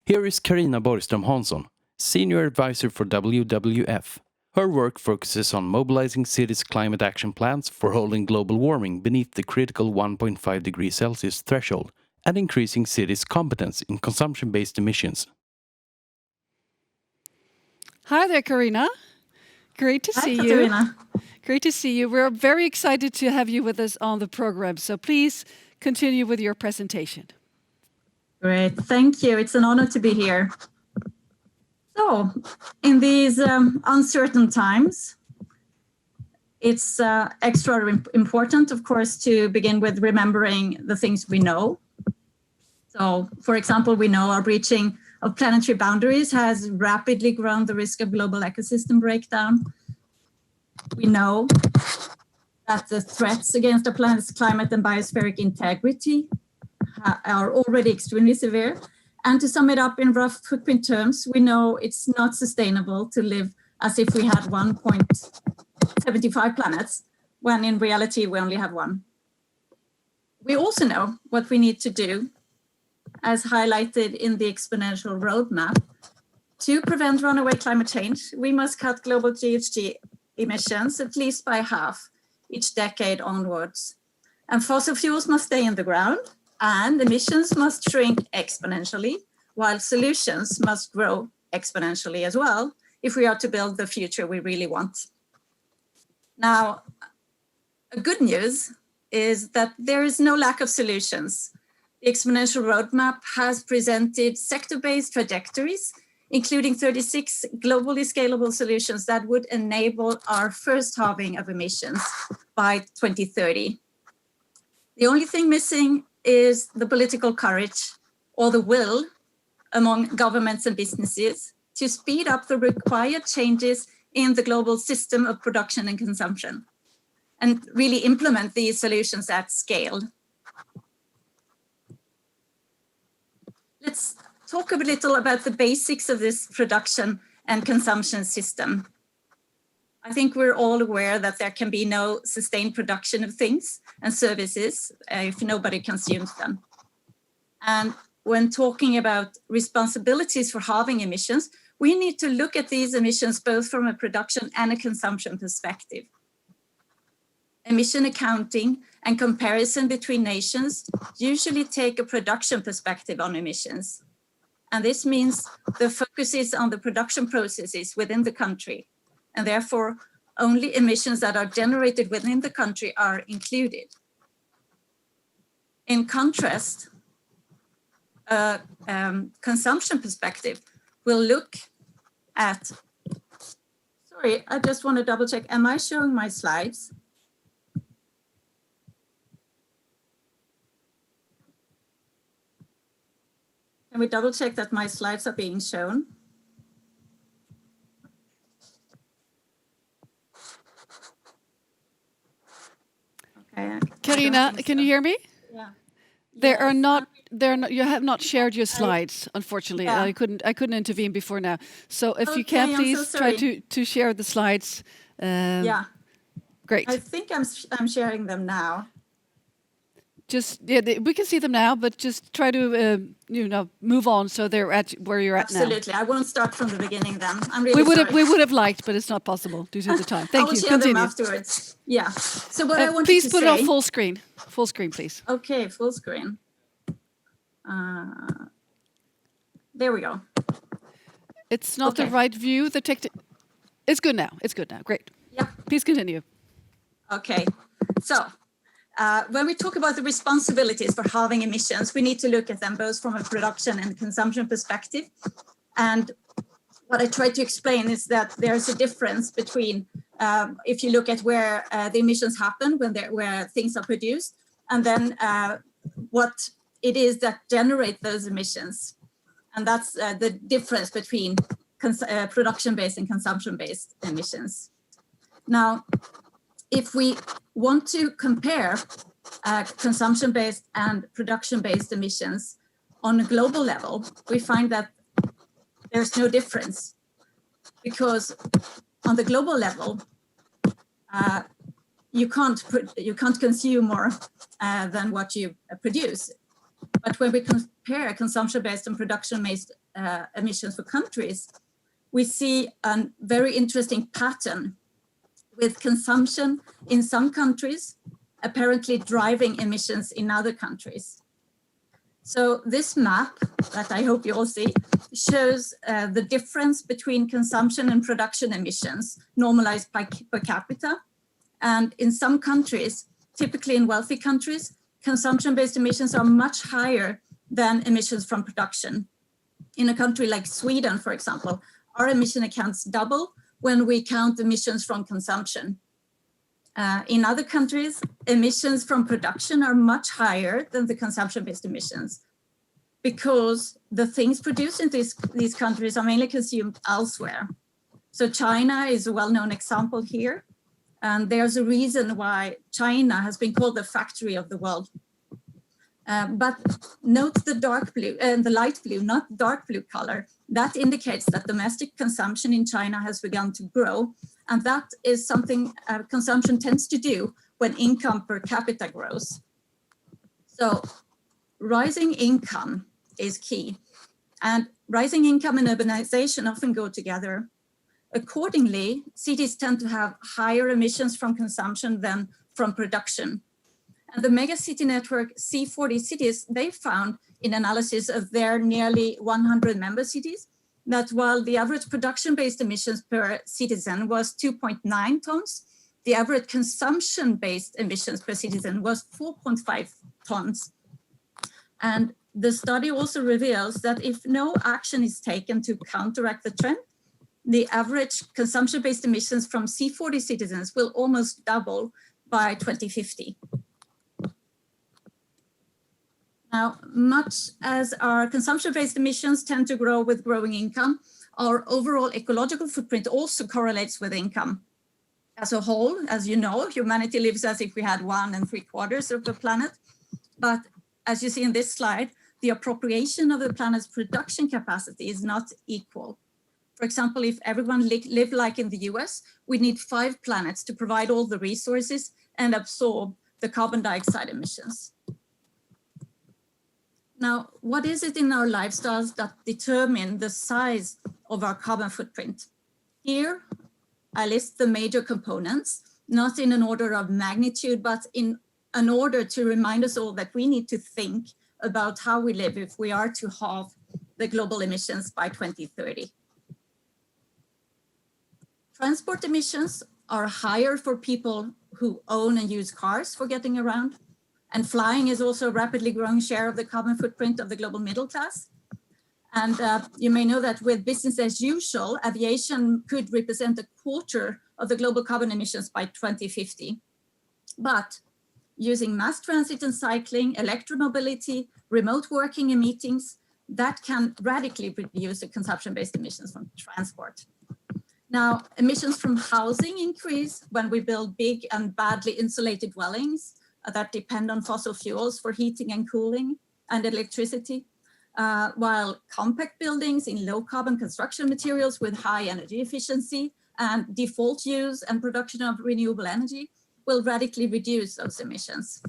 Here is Carina Borgström, Senior Advisor for WWF. Her work focuses on mobilizing cities' climate action plans for holding global warming beneath the critical 1.5 degrees Celsius threshold and increasing cities' competence in consumption-based emissions. Hi there, Carina. Great to see you. Katarina. Great to see you. We're very excited to have you with us on the program. So please continue with your presentation. Great, thank you. It's an honor to be here. So, in these uncertain times, it's extra important, of course, to begin with remembering the things we know. So, for example, we know our breaching of planetary boundaries has rapidly grown the risk of global ecosystem breakdown. We know that the threats against the planet's climate and biospheric integrity are already extremely severe. And to sum it up in rough footprint terms, we know it's not sustainable to live as if we had 1.75 planets, when in reality we only have one. We also know what we need to do, as highlighted in the Exponential Roadmap. To prevent runaway climate change, we must cut global GHG emissions at least by half each decade onwards. And fossil fuels must stay in the ground, and emissions must shrink exponentially, while solutions must grow exponentially as well, if we are to build the future we really want. Now, good news is that there is no lack of solutions. The Exponential Roadmap has presented sector-based trajectories, including 36 globally scalable solutions that would enable our first halving of emissions by 2030. The only thing missing is the political courage or the will among governments and businesses to speed up the required changes in the global system of production and consumption and really implement these solutions at scale. Let's talk a little about the basics of this production and consumption system. I think we're all aware that there can be no sustained production of things and services if nobody consumes them. And when talking about responsibilities for halving emissions, we need to look at these emissions both from a production and a consumption perspective. Emission accounting and comparison between nations usually take a production perspective on emissions. And this means the focus is on the production processes within the country, and therefore only emissions that are generated within the country are included. In contrast, a consumption perspective will look at, sorry, I just want to double check, am I showing my slides? Can we double check that my slides are being shown? Okay. Carina, can you hear me? Yeah. They're not. You have not shared your slides, unfortunately. Yeah. I couldn't intervene before now. So if you Okay, can, I'm please so try sorry. to share the slides. Yeah. Great. I think I'm sharing them now. Just we can see them now, but just try to move on so they're at where you're at now. Absolutely. I won't start from the beginning then. I'm really sorry. We would have liked, but it's not possible due to the time. Thank I will you. share Continue. them afterwards. Yeah. So what I wanted please to put say. it on full screen. Full screen, please. Okay, full screen. There we go. It's not the right view. It's good now. It's good now. Great. Yeah. Please continue. Okay. So when we talk about the responsibilities for halving emissions, we need to look at them both from a production and consumption perspective. And what I try to explain is that there's a difference between if you look at where the emissions happen, where things are produced, and then what it is that generate those emissions. And that's the difference between production-based and consumption-based emissions. Now, if we want to compare consumption-based and production-based emissions on a global level, we find that there's no difference, because on the global level, you can't consume more than what you produce. But when we compare consumption-based and emissions for countries, we see a very interesting pattern with consumption in some countries apparently driving emissions in other countries. So this map that I hope you all see shows the difference between consumption and production emissions normalized by per capita. And in some countries, typically in wealthy countries, consumption-based emissions are much higher than emissions from production. In a country like Sweden, for example, our emission accounts double when we count emissions from consumption. In other countries, emissions from production are much higher than the consumption-based emissions because the things produced in these countries are mainly consumed elsewhere. So China is a well-known example here. And there's a reason why China has been called the factory of the world. But note the dark blue and the light blue, not dark blue color. That indicates that domestic consumption in China has begun to grow. And that is something consumption tends to do when income per capita grows. So rising income is key. And rising income and urbanization often go together. Accordingly, cities tend to have higher emissions from consumption than from production. And the megacity network C40 cities, they found in analysis of their nearly 100 member cities that while the average production-based emissions per citizen was 2.9 tons, the average consumption-based emissions per citizen was 4.5 tons. And the study also reveals that if no action is taken to counteract the trend, the average consumption-based emissions from C40 citizens will almost double by 2050. Now, much as our consumption-based emissions tend to grow with growing income, our overall ecological footprint also correlates with income. As a whole, as you know, humanity lives as if we had 1 3/4 of the planet. But as you see in this slide, the appropriation of the planet's production capacity is not equal. For example, if everyone lived like in the US, we need 5 planets to provide all the resources and absorb the carbon dioxide emissions. Now, what is it in our lifestyles that determine the size of our carbon footprint? Here, I list the major components, not in an order of magnitude, but in an order to remind us all that we need to think about how we live if we are to halve the global emissions by 2030. Transport emissions are higher for people who own and use cars for getting around. And flying is also a rapidly growing share of the carbon footprint of the global middle class. And you may know that with business as usual, aviation could represent 1/4 of the global carbon emissions by 2050. But using mass transit and cycling, electromobility, remote working and meetings, that can radically reduce the consumption-based emissions from transport. Now, emissions from housing increase when we build big and badly insulated dwellings that depend on fossil fuels for heating and cooling and electricity, while compact buildings in low carbon construction materials with high energy efficiency and default use and production of renewable energy will radically reduce those emissions.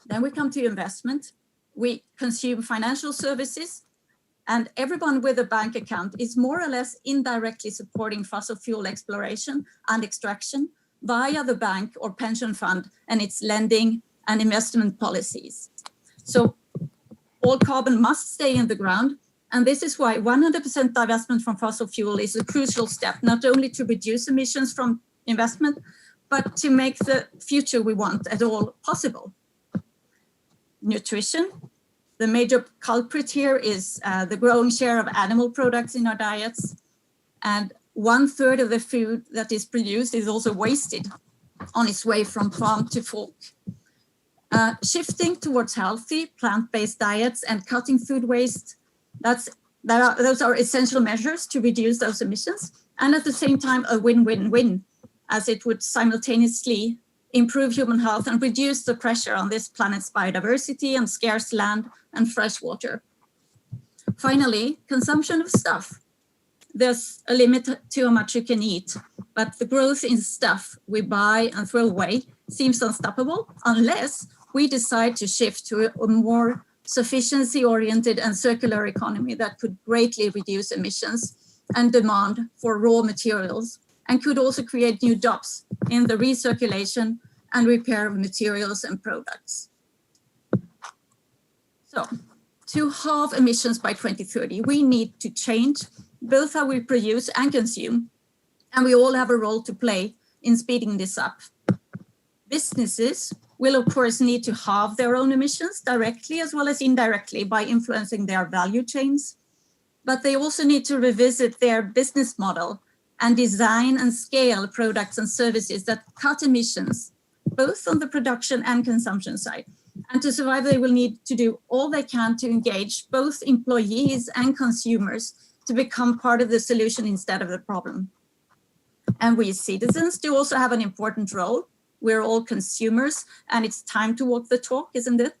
Then we come to investment. We consume financial services, and everyone with a bank account is more or less indirectly supporting fossil fuel exploration and extraction via the bank or pension fund and its lending and investment policies. So all carbon must stay in the ground. And this is why 100% divestment from fossil fuel is a crucial step, not only to reduce emissions from investment, but to make the future we want at all possible. Nutrition. The major culprit here is the growing share of animal products in our diets. And 1/3 of the food that is produced is also wasted on its way from farm to fork. Shifting towards healthy plant-based diets and cutting food waste, those are essential measures to reduce those emissions. And at the same time, a win-win-win, as it would simultaneously improve human health and reduce the pressure on this planet's biodiversity and scarce land and fresh water. Finally, consumption of stuff. There's a limit to how much you can eat, but the growth in stuff we buy and throw away seems unstoppable unless we decide to shift to a more sufficiency-oriented and circular economy that could greatly reduce emissions and demand for raw materials, and could also create new jobs in the recirculation and repair of materials and products. So, to halve emissions by 2030, we need to change both how we produce and consume, and we all have a role to play in speeding this up. Businesses will, of course, need to halve their own emissions directly as well as indirectly by influencing their value chains, but they also need to revisit their business model and design and scale products and services that cut emissions, both on the production and consumption side. And to survive, they will need to do all they can to engage both employees and consumers to become part of the solution instead of the problem. And we citizens do also have an important role. We're all consumers, and it's time to walk the talk, isn't it?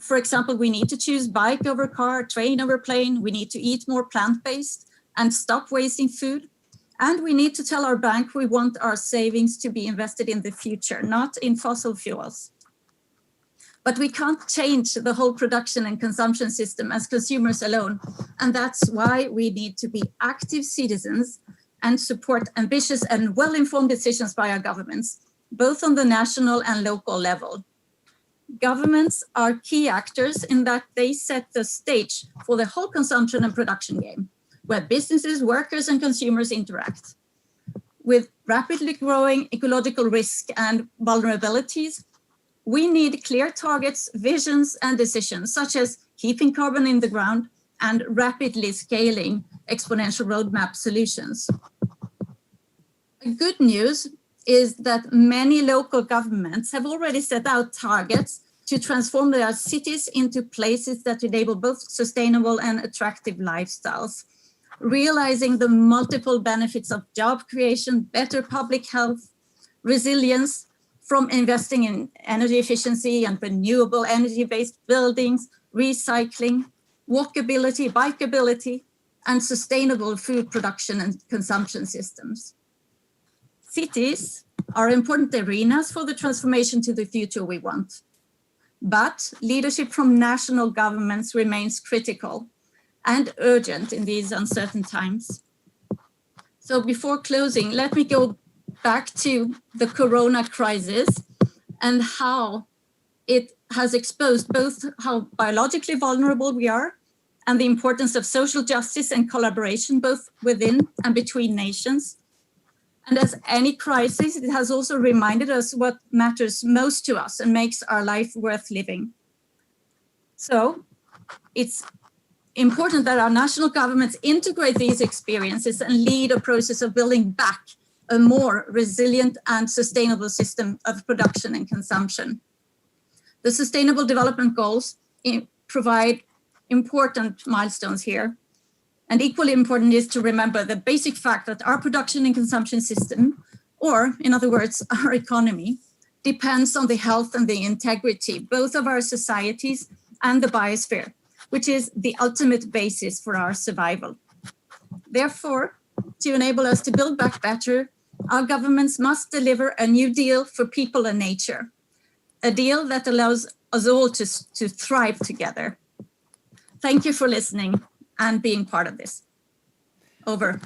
For example, we need to choose bike over car, train over plane. We need to eat more plant-based and stop wasting food. And we need to tell our bank we want our savings to be invested in the future, not in fossil fuels. But we can't change the whole production and consumption system as consumers alone. And that's why we need to be active citizens and support ambitious and well-informed decisions by our governments, both on the national and local level. Governments are key actors in that they set the stage for the whole consumption and production game, where businesses, workers, and consumers interact. With rapidly growing ecological risk and vulnerabilities, we need clear targets, visions, and decisions, such as keeping carbon in the ground and rapidly scaling exponential roadmap solutions. Good news is that many local governments have already set out targets to transform their cities into places that enable both sustainable and attractive lifestyles, realizing the multiple benefits of job creation, better public health, resilience, from investing in energy efficiency and renewable energy-based buildings, recycling, walkability, bikeability, and sustainable food production and consumption systems. Cities are important arenas for the transformation to the future we want. But leadership from national governments remains critical and urgent in these uncertain times. So before closing, let me go back to the corona crisis and how it has exposed both how biologically vulnerable we are and the importance of social justice and collaboration both within and between nations. And as any crisis, it has also reminded us what matters most to us and makes our life worth living. So it's important that our national governments integrate these experiences and lead a process of building back a more resilient and sustainable system of production and consumption. The Sustainable Development Goals provide important milestones here. And equally important is to remember the basic fact that our production and consumption system, or in other words, our economy, depends on the health and the integrity, both of our societies and the biosphere, which is the ultimate basis for our survival. Therefore, to enable us to build back better, our governments must deliver a new deal for people and nature, a deal that allows us all to thrive together. Thank you for listening and being part of this. Over.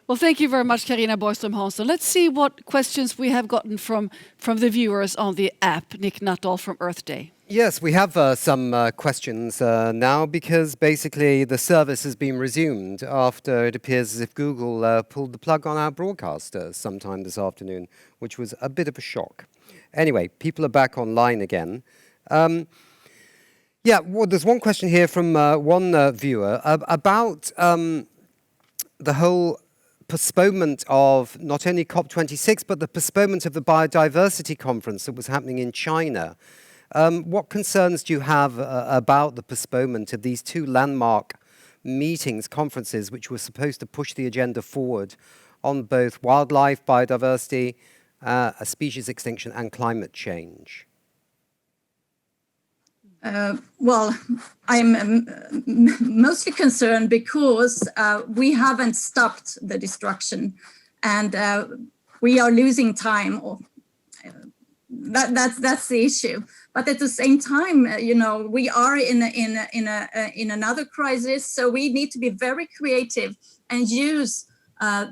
Well, thank you very much, Carina Borgström Hansson. Let's see what questions we have gotten from the viewers on the app. Nick Nuttall from Earth Day. Yes, we have some questions now because basically the service has been resumed after it appears as if Google pulled the plug on our broadcast sometime this afternoon, which was a bit of a shock. Anyway, people are back online again. Yeah, well, there's one question here from one viewer about the whole postponement of not only COP26, but the postponement of the biodiversity conference that was happening in China. What concerns do you have about the postponement of these two landmark meetings, conferences, which were supposed to push the agenda forward on both wildlife, biodiversity, species extinction, and climate change? Well, I'm mostly concerned because we haven't stopped the destruction and we are losing time. That's the issue. But at the same time, we are in another crisis, so we need to be very creative and use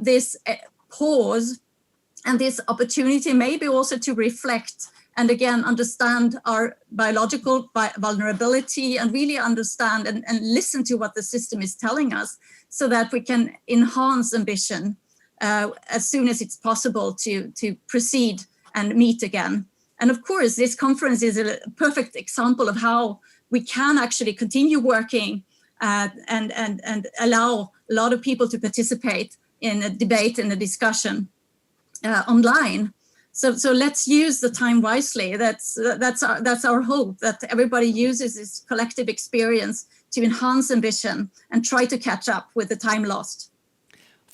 this pause and this opportunity, maybe also to reflect and again understand our biological vulnerability and really understand and listen to what the system is telling us, so that we can enhance ambition as soon as it's possible to proceed and meet again. And of course, this conference is a perfect example of how we can actually continue working and allow a lot of people to participate in a debate and a discussion online. So let's use the time wisely. That's our hope, that everybody uses this collective experience to enhance ambition and try to catch up with the time lost.